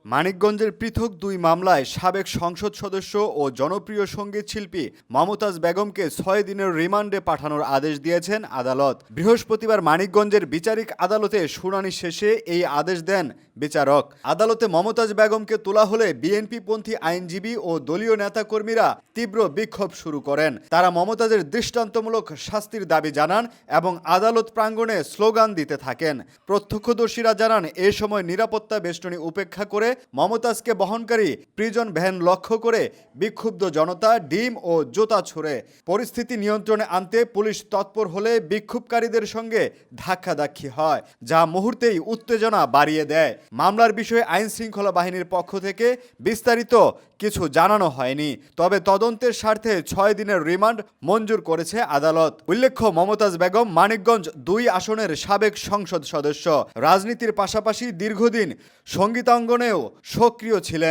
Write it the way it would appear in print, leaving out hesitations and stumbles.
মানিকগঞ্জের পৃথক দুই মামলায় সাবেক সংসদ সদস্য ও জনপ্রিয় সঙ্গীত শিল্পী মমতাজ বেগমকে ৬ দিনের রিমান্ডে পাঠানোর আদেশ দিয়েছেন আদালত। বৃহস্পতিবার মানিকগঞ্জের বিচারিক আদালতে শুনানি শেষে এই আদেশ দেন বিচারক। আদালতে মমতাজ বেগমকে তোলা হলে বিএনপিপন্থী আইনজীবী ও দলীয় নেতাকর্মীরা তীব্র বিক্ষোভ শুরু করেন। তারা মমতাজের দৃষ্টান্তমূলক শাস্তির দাবি জানান এবং আদালত প্রাঙ্গণে স্লোগান দিতে থাকেন। প্রত্যক্ষদর্শীরা জানান এ সময় নিরাপত্তা বেষ্টনী উপেক্ষা করে মমতাজকে বহনকারী প্রিজন ভ্যান লক্ষ্য করে বিক্ষুব্ধ জনতা ডিম ও জুতা ছুড়ে। পরিস্থিতি নিয়ন্ত্রণে আনতে পুলিশ তৎপর হলে বিক্ষোভকারীদের সঙ্গে ধাক্কাধাক্কি হয়, যা মুহূর্তেই উত্তেজনা বাড়িয়ে দেয়। মামলার বিষয়ে আইন শৃঙ্খলা বাহিনীর পক্ষ থেকে বিস্তারিত কিছু জানানো হয়নি, তবে তদন্তের স্বার্থে ৬ দিনের রিমান্ড মঞ্জুর করেছে আদালত। উল্লেখ্য, মমতাজ বেগম মানিকগঞ্জ ২ আসনের সাবেক সংসদ সদস্য। রাজনীতির পাশাপাশি দীর্ঘদিন সঙ্গীতাঙ্গনেও সক্রিয় ছিলেন।